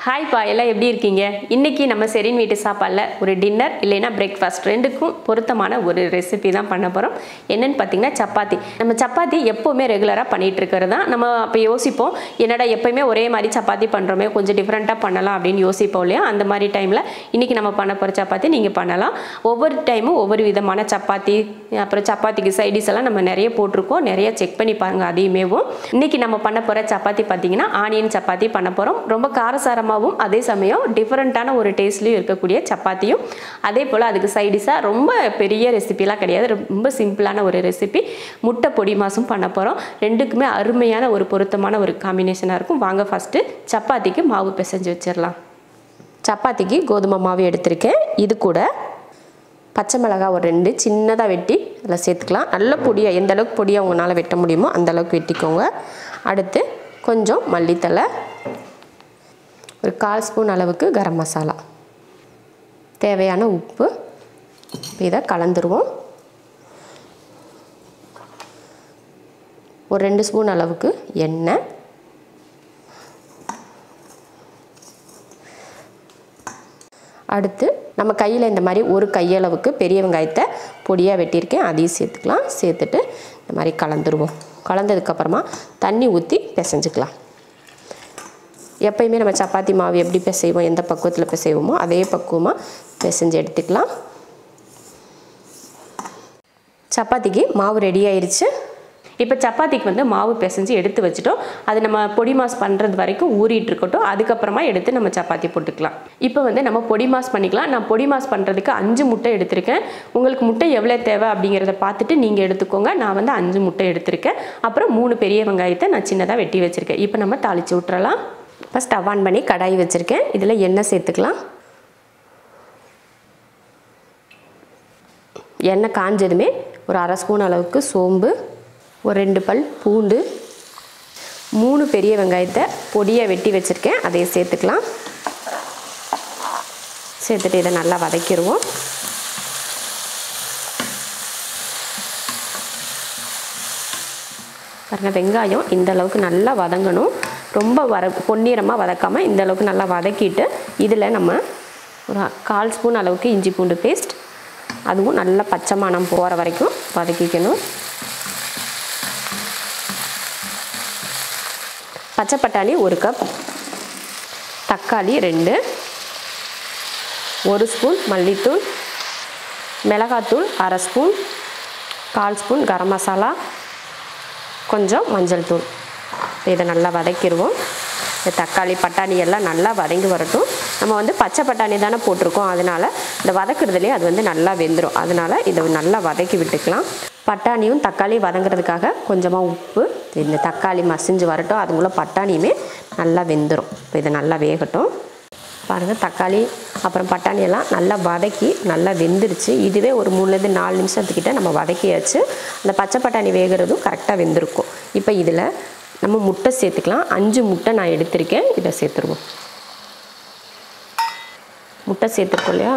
Hi பா, எல்லாம் எப்படி இருக்கீங்க? இன்னைக்கு நம்ம செரின் வீட்டு சாப்பாடில் ஒரு டின்னர் இல்லைன்னா பிரேக்ஃபாஸ்ட் ரெண்டுக்கும் பொருத்தமான ஒரு ரெசிபி தான் பண்ண போகிறோம். என்னென்னு பார்த்தீங்கன்னா சப்பாத்தி. நம்ம சப்பாத்தி எப்போவுமே ரெகுலராக பண்ணிகிட்டு இருக்கிறது தான். நம்ம அப்போ யோசிப்போம், என்னடா எப்போயுமே ஒரே மாதிரி சப்பாத்தி பண்ணுறோமே, கொஞ்சம் டிஃப்ரெண்ட்டாக பண்ணலாம் அப்படின்னு யோசிப்போம் இல்லையா? அந்த மாதிரி டைமில் இன்றைக்கி நம்ம பண்ண போகிற சப்பாத்தி நீங்கள் பண்ணலாம். ஒவ்வொரு டைமும் ஒவ்வொரு விதமான சப்பாத்தி, அப்புறம் சப்பாத்திக்கு சைடிஸ் எல்லாம் நம்ம நிறைய போட்டிருக்கோம். நிறைய செக் பண்ணி பாருங்கள். அதையுமேவும் இன்றைக்கி நம்ம பண்ண போகிற சப்பாத்தி பார்த்தீங்கன்னா ஆனியன் சப்பாத்தி பண்ண போகிறோம். ரொம்ப காரசாரமாக அதே சமயம் டிஃபரெண்டான ஒரு டேஸ்ட்லயும் இருக்கக்கூடிய சப்பாத்தியும், அதே போல் அதுக்கு சைடிஷாக ரொம்ப பெரிய ரெசிபிலாம் கிடையாது, ரொம்ப சிம்பிளான ஒரு ரெசிபி முட்டை பொடி மாசும் பண்ண போகிறோம். ரெண்டுக்குமே அருமையான ஒரு பொருத்தமான ஒரு காம்பினேஷனாக இருக்கும். வாங்க ஃபஸ்ட்டு சப்பாத்திக்கு மாவு பிசைஞ்சு வச்சிடலாம். சப்பாத்திக்கு கோதுமை மாவு எடுத்திருக்கேன். இது கூட பச்சை மிளகாய் ஒரு 2 சின்னதாக வெட்டி அதில் சேர்த்துக்கலாம். நல்ல பொடியாக, எந்த அளவுக்கு பொடியாக உங்களால் வெட்ட முடியுமோ அந்த அளவுக்கு வெட்டிக்கோங்க. அடுத்து கொஞ்சம் மல்லித்தலை, ஒரு 1/4 ஸ்பூன் அளவுக்கு கரம் மசாலா, தேவையான உப்பு. இதை கலந்துருவோம். ஒரு 2 ஸ்பூன் அளவுக்கு எண்ணெய், அடுத்து நம்ம கையில் இந்த மாதிரி ஒரு கையளவுக்கு பெரிய வெங்காயத்தை பொடியாக வெட்டியிருக்கேன், அதையும் சேர்த்துக்கலாம். சேர்த்துட்டு இந்த மாதிரி கலந்துருவோம். கலந்ததுக்கப்புறமா தண்ணி ஊற்றி பிசைஞ்சுக்கலாம். எப்பயுமே நம்ம சப்பாத்தி மாவு எப்படி பிசைவோம், எந்த பக்குவத்தில் பிசைவோமோ அதே பக்குவமாக பிசைஞ்சு எடுத்துக்கலாம். சப்பாத்திக்கு மாவு ரெடி ஆயிடுச்சு. இப்போ சப்பாத்திக்கு வந்து மாவு பிசைஞ்சு எடுத்து வச்சுட்டோம். அது நம்ம பொடி மாஸ் பண்ணுறது வரைக்கும் ஊறிட்டு இருக்கட்டும். அதுக்கப்புறமா எடுத்து நம்ம சப்பாத்தி போட்டுக்கலாம். இப்போ வந்து நம்ம பொடி மாஸ் பண்ணிக்கலாம். நான் பொடி மாஸ் பண்ணுறதுக்கு 5 முட்டை எடுத்திருக்கேன். உங்களுக்கு முட்டை எவ்வளோ தேவை அப்படிங்கிறத பார்த்துட்டு நீங்கள் எடுத்துக்கோங்க. நான் வந்து 5 முட்டை எடுத்திருக்கேன். அப்புறம் 3 பெரிய வெங்காயத்தை நான் சின்னதாக வெட்டி வச்சுருக்கேன். இப்போ நம்ம தாளித்து விட்டுறலாம். இப்போ ஸ்டவ் ஆன் பண்ணி கடாய் வச்சுருக்கேன். இதில் எண்ணெய் சேர்த்துக்கலாம். எண்ணெய் காஞ்சதுமே ஒரு 1/2 ஸ்பூன் அளவுக்கு சோம்பு, ஒரு 2 பல் பூண்டு, 3 பெரிய வெங்காயத்தை பொடியாக வெட்டி வச்சுருக்கேன், அதையே சேர்த்துக்கலாம். சேர்த்துட்டு இதை நல்லா வதக்கிடுவோம். பாருங்கள், வெங்காயம் இந்த அளவுக்கு நல்லா வதங்கணும். ரொம்ப பொன்னிறமாக வதக்காமல் இந்த அளவுக்கு நல்லா வதக்கிட்டு இதில் நம்ம ஒரு 1/4 ஸ்பூன் அளவுக்கு இஞ்சி பூண்டு பேஸ்ட், அதுவும் நல்லா பச்சை மணம் போகிற வரைக்கும் வதக்கிக்கணும். பச்சை பட்டாணி 1 கப், தக்காளி 2, 1 ஸ்பூன் மல்லித்தூள், மிளகாத்தூள் 1/2 ஸ்பூன், 1/4 ஸ்பூன் கரம் மசாலா, கொஞ்சம் மஞ்சள் தூள். இதை நல்லா வதக்கிடுவோம். இந்த தக்காளி பட்டாணி எல்லாம் நல்லா வதங்கி வரட்டும். நம்ம வந்து பச்சை பட்டாணி தானே போட்டிருக்கோம், அதனால் இந்த வதக்குறதுலேயே அது வந்து நல்லா வெந்துடும். அதனால் இதை நல்லா வதக்கி விட்டுக்கலாம். பட்டாணியும் தக்காளி வதங்குறதுக்காக கொஞ்சமாக உப்பு, இந்த தக்காளி மசிஞ்சு வரட்டும். அதுக்குள்ளே பட்டாணியுமே நல்லா வெந்துடும். இப்போ இதை நல்லா வேகட்டும். பாருங்கள், தக்காளி அப்புறம் பட்டாணி எல்லாம் நல்லா வதக்கி நல்லா வெந்துருச்சு. இதுவே ஒரு 3லேருந்து 4 நிமிஷத்துக்கிட்ட நம்ம வதக்கியாச்சு. அந்த பச்சை பட்டாணி வேகிறதும் கரெக்டாக வெந்திருக்கும். இப்போ இதில் நம்ம முட்டை சேர்த்துக்கலாம். 5 முட்டை நான் எடுத்திருக்கேன். இதை சேர்த்துருவோம். முட்டை சேர்த்துருக்கோம் இல்லையா,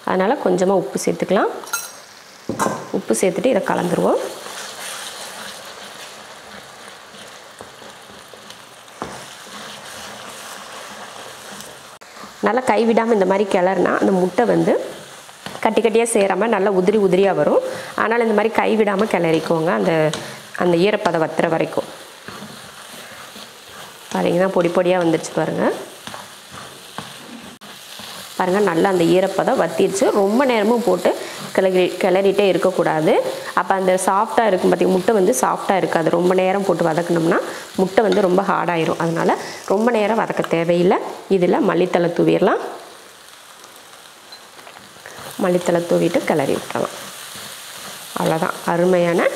அதனால் கொஞ்சமாக உப்பு சேர்த்துக்கலாம். உப்பு சேர்த்துட்டு இதை கலந்துருவோம். நல்லா கைவிடாமல் இந்த மாதிரி கிளறினா அந்த முட்டை வந்து கட்டி கட்டியாக சேராமல் நல்லா உதிரி உதிரியாக வரும். ஆனால் இந்த மாதிரி கைவிடாமல் கிளறிக்கோங்க அந்த ஈரப்பதம் வத்துற வரைக்கும். பாருங்கன்னா பொடி பொடியாக வந்துடுச்சு பாருங்கள். பாருங்கள், நல்லா அந்த ஈரப்பதம் வத்திடுச்சு. ரொம்ப நேரமும் போட்டு கிளறிட்டே இருக்கக்கூடாது. அப்போ அந்த சாஃப்டாக இருக்கும் பார்த்திங்க, முட்டை வந்து சாஃப்டாக இருக்காது. ரொம்ப நேரம் போட்டு வதக்கணும்னா முட்டை வந்து ரொம்ப ஹார்டாயிரும். அதனால் ரொம்ப நேரம் வதக்க தேவையில்லை. இதில் மல்லித்தலை தூவிடலாம். மல்லித்தலை தூவிட்டு கிளறி விட்டுறலாம். அவ்வளோதான், அருமையான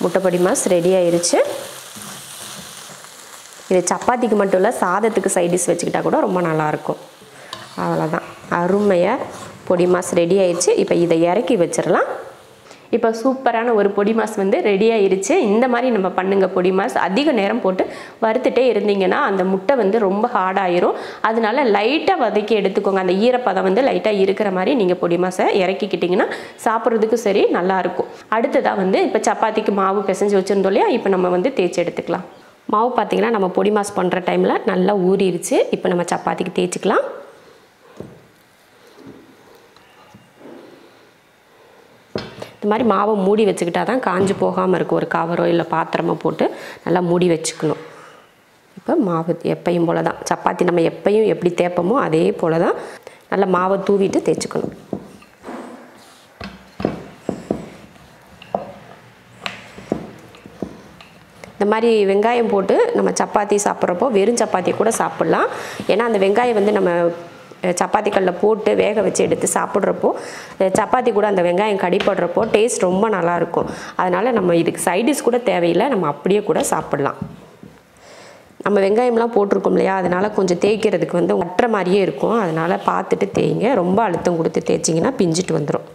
முட்டை பொடி மாஸ் ரெடி ஆயிடுச்சு. இது சப்பாத்திக்கு மட்டும் இல்லை, சாதத்துக்கு சைடிஷ் வச்சுக்கிட்டா கூட ரொம்ப நல்லாயிருக்கும். அவ்வளோதான், அருமையாக பொடி மாஸ் ரெடி ஆயிடுச்சு. இப்போ இதை இறக்கி வச்சிடலாம். இப்போ சூப்பரான ஒரு பொடி மாஸ் வந்து ரெடி ஆயிடுச்சு. இந்த மாதிரி நம்ம பண்ணுங்கள் பொடி மாஸ். அதிக நேரம் போட்டு வறுத்துட்டே இருந்தீங்கன்னா அந்த முட்டை வந்து ரொம்ப ஹார்டாயிரும். அதனால லைட்டாக வதக்கி எடுத்துக்கோங்க. அந்த ஈரப்பதம் வந்து லைட்டாக இருக்கிற மாதிரி நீங்கள் பொடி மாஸை இறக்கிக்கிட்டிங்கன்னா சாப்பிட்றதுக்கும் சரி நல்லாயிருக்கும். அடுத்ததாக வந்து இப்போ சப்பாத்திக்கு மாவு பிசைஞ்சு வச்சுருந்தோம் இல்லையா, இப்போ நம்ம வந்து தேய்ச்சி எடுத்துக்கலாம். மாவு பார்த்திங்கன்னா நம்ம பொடி மாஸ் பண்ணுற டைமில் நல்லா ஊறிடுச்சு. இப்போ நம்ம சப்பாத்திக்கு தேய்ச்சிக்கலாம். இந்த மாதிரி மாவை மூடி வச்சுக்கிட்டா தான் காஞ்சு போகாமல் இருக்கும். ஒரு கவரோ இல்லை பாத்திரமோ போட்டு நல்லா மூடி வச்சுக்கணும். இப்போ மாவு எப்பையும் போல் தான் சப்பாத்தி நம்ம எப்பையும் எப்படி தேய்ப்போமோ அதே போல் தான் நல்லா மாவை தூவிட்டு தேய்ச்சிக்கணும். இந்த மாதிரி வெங்காயம் போட்டு நம்ம சப்பாத்தி சாப்பிட்றப்போ வெறும் சப்பாத்தியை கூட சாப்பிட்லாம். ஏன்னா அந்த வெங்காயம் வந்து நம்ம சப்பாத்தி கல்லில் போட்டு வேக வச்சு எடுத்து சாப்பிட்றப்போ சப்பாத்தி கூட அந்த வெங்காயம் கடிப்படுறப்போ டேஸ்ட் ரொம்ப நல்லாயிருக்கும். அதனால் நம்ம இதுக்கு சைடிஷ் கூட தேவையில்லை, நம்ம அப்படியே கூட சாப்பிட்லாம். நம்ம வெங்காயம்லாம் போட்டிருக்கோம் இல்லையா, அதனால் கொஞ்சம் தேய்க்கிறதுக்கு வந்து ஒட்டுற மாதிரியே இருக்கும். அதனால் பார்த்துட்டு தேய்ங்க. ரொம்ப அழுத்தம் கொடுத்து தேய்ச்சிங்கன்னா பிஞ்சிட்டு வந்துடும்.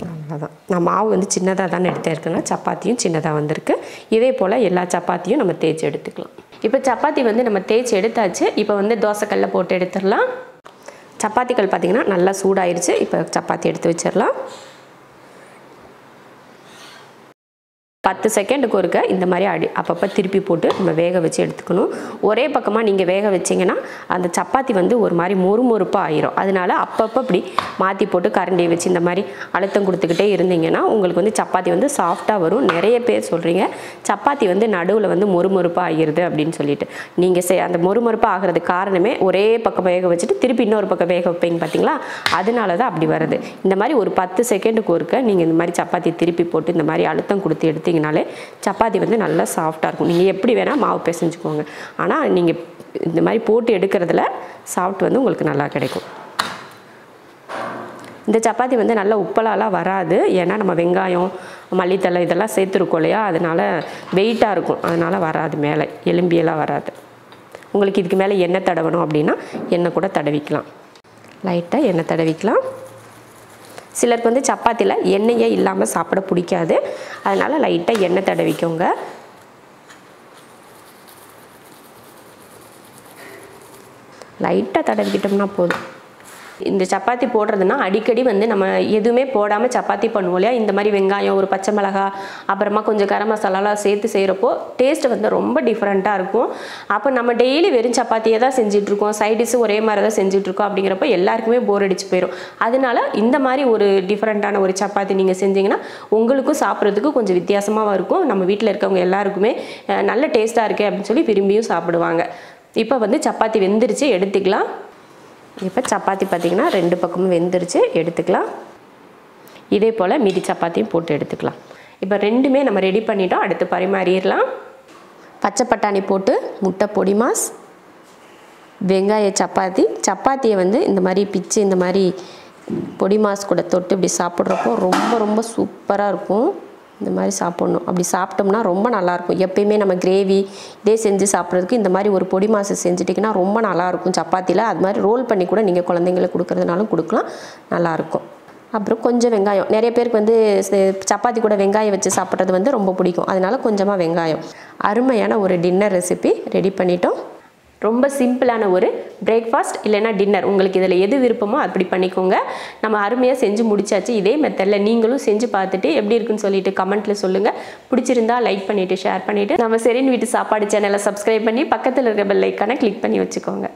அவ்வளோதான். நான் மாவு வந்து சின்னதாக தானே எடுத்துருக்கேங்க, சப்பாத்தியும் சின்னதாக வந்திருக்கு. இதே போல் எல்லா சப்பாத்தியும் நம்ம தேய்ச்சி எடுத்துக்கலாம். இப்போ சப்பாத்தி வந்து நம்ம தேய்ச்சி எடுத்தாச்சு. இப்போ வந்து தோசைக்கல்லில் போட்டு எடுத்துடலாம். சப்பாத்திக்கல் பார்த்திங்கன்னா நல்லா சூடாயிருச்சு. இப்போ சப்பாத்தி எடுத்து வச்சிடலாம். 10 செகண்டுக்கு ஒருக்க இந்த மாதிரி அப்பப்போ திருப்பி போட்டு நம்ம வேக வச்சு எடுத்துக்கணும். ஒரே பக்கமாக நீங்கள் வேக வச்சிங்கன்னா அந்த சப்பாத்தி வந்து ஒரு மாதிரி மொறுமொறுப்பாக ஆயிரும். அதனால அப்பப்போ இப்படி மாற்றி போட்டு கரண்டியை வச்சு இந்த மாதிரி அழுத்தம் கொடுத்துக்கிட்டே இருந்தீங்கன்னா உங்களுக்கு வந்து சப்பாத்தி வந்து சாஃப்டாக வரும். நிறைய பேர் சொல்கிறீங்க சப்பாத்தி வந்து நடுவில் வந்து மொறுமொறுப்பாக ஆகிருது அப்படின்னு சொல்லிட்டு. நீங்கள் அந்த மொறுமொறுப்பாக ஆகிறதுக்கு காரணமே ஒரே பக்கம் வேக வச்சுட்டு திருப்பி இன்னொரு பக்கம் வேக வைப்பீங்க பார்த்தீங்களா, அதனால தான் அப்படி வருது. இந்த மாதிரி ஒரு 10 செகண்டுக்கு ஒருக்க நீங்கள் இந்த மாதிரி சப்பாத்தி திருப்பி போட்டு இந்த மாதிரி அழுத்தம் கொடுத்து எடுத்து சப்பாத்தி வந்து நல்லா சாஃப்டாக இருக்கும். நீங்கள் எப்படி வேணால் மாவு பிசைஞ்சுக்கோங்க. ஆனால் நீங்கள் இந்த மாதிரி போட்டு எடுக்கிறதுல சாஃப்ட் வந்து உங்களுக்கு நல்லா கிடைக்கும். இந்த சப்பாத்தி வந்து நல்லா உப்பலாலாம் வராது. ஏன்னா நம்ம வெங்காயம் மல்லித்தலை இதெல்லாம் சேர்த்துருக்கோம் இல்லையா, அதனால் வெயிட்டாக இருக்கும். அதனால் வராது, மேலே எலும்பியெல்லாம் வராது. உங்களுக்கு இதுக்கு மேலே எண்ணெய் தடவணும் அப்படின்னா எண்ணெய் கூட தடவிக்கலாம். லைட்டாக எண்ணெய் தடவிக்கலாம். சிலருக்கு வந்து சப்பாத்தியில் எண்ணெயே இல்லாமல் சாப்பிட பிடிக்காது. அதனால் லைட்டாக எண்ணெய் தடவிக்கோங்க. லைட்டாக தடவிக்கிட்டோம்னா போதும். இந்த சப்பாத்தி போடுறதுன்னா அடிக்கடி வந்து நம்ம எதுவுமே போடாமல் சப்பாத்தி பண்ணுவோம் இல்லையா, இந்த மாதிரி வெங்காயம் ஒரு பச்சை மிளகாய் அப்புறமா கொஞ்சம் கரம் மசாலாலாம் சேர்த்து செய்கிறப்போ டேஸ்ட் வந்து ரொம்ப டிஃப்ரெண்ட்டாக இருக்கும். அப்போ நம்ம டெய்லி வெறும் சப்பாத்தியை தான் செஞ்சிட்ருக்கோம், சைடிஷ் ஒரே மாதிரி தான் செஞ்சிட்ருக்கோம். அப்படிங்கிறப்ப எல்லாருக்குமே போர் அடிச்சு போயிடும். அதனால இந்த மாதிரி ஒரு டிஃப்ரெண்ட்டான ஒரு சப்பாத்தி நீங்கள் செஞ்சிங்கன்னா உங்களுக்கும் சாப்பிட்றதுக்கு கொஞ்சம் வித்தியாசமாக இருக்கும். நம்ம வீட்டில் இருக்கவங்க எல்லாருக்குமே நல்ல டேஸ்ட்டாக இருக்கே அப்படின்னு சொல்லி விரும்பியும் சாப்பிடுவாங்க. இப்போ வந்து சப்பாத்தி வெந்துருச்சு, எடுத்துக்கலாம். இப்போ சப்பாத்தி பார்த்திங்கன்னா 2 பக்கமும் வெந்துருச்சு, எடுத்துக்கலாம். இதே போல் மீதி சப்பாத்தியும் போட்டு எடுத்துக்கலாம். இப்போ ரெண்டுமே நம்ம ரெடி பண்ணிட்டோம். அடுத்து பரிமாறிடலாம். பச்சை பட்டாணி போட்டு முட்டை பொடி மாஸ், வெங்காய சப்பாத்தியை வந்து இந்த மாதிரி பிச்சு இந்த மாதிரி பொடி மாஸ் கூட தொட்டு இப்படி சாப்பிட்றப்போ ரொம்ப ரொம்ப சூப்பராக இருக்கும். இந்த மாதிரி சாப்பிட்ணும். அப்படி சாப்பிட்டோம்னா ரொம்ப நல்லாயிருக்கும். எப்பயுமே நம்ம கிரேவி இதே செஞ்சு சாப்பிட்றதுக்கு இந்த மாதிரி ஒரு பொடி மாசு செஞ்சுட்டிங்கன்னா ரொம்ப நல்லாயிருக்கும் சப்பாத்தியில். அது மாதிரி ரோல் பண்ணி கூட நீங்கள் குழந்தைங்களுக்கு கொடுக்குறதுனாலும் கொடுக்கலாம், நல்லாயிருக்கும். அப்புறம் கொஞ்சம் வெங்காயம், நிறைய பேருக்கு வந்து சப்பாத்தி கூட வெங்காயம் வச்சு சாப்பிட்றது வந்து ரொம்ப பிடிக்கும். அதனால் கொஞ்சமாக வெங்காயம். அருமையான ஒரு டின்னர் ரெசிபி ரெடி பண்ணிட்டோம். ரொம்ப சிம்பிளான ஒரு பிரேக்ஃபாஸ்ட் இல்லைனா டின்னர், உங்களுக்கு இதில் எது விருப்பமோ அப்படி பண்ணிக்கோங்க. நம்ம அருமையாக செஞ்சு முடிச்சாச்சு. இதே மெத்தடில் நீங்களும் செஞ்சு பார்த்துட்டு எப்படி இருக்குன்னு சொல்லிட்டு கமெண்ட்டில் சொல்லுங்கள். பிடிச்சிருந்தா லைக் பண்ணிவிட்டு ஷேர் பண்ணிவிட்டு நம்ம செரின் வீட்டு சாப்பாடு சேனலை சப்ஸ்கிரைப் பண்ணி பக்கத்தில் இருக்க பெல் ஐக்கானை கிளிக் பண்ணி வச்சுக்கோங்க.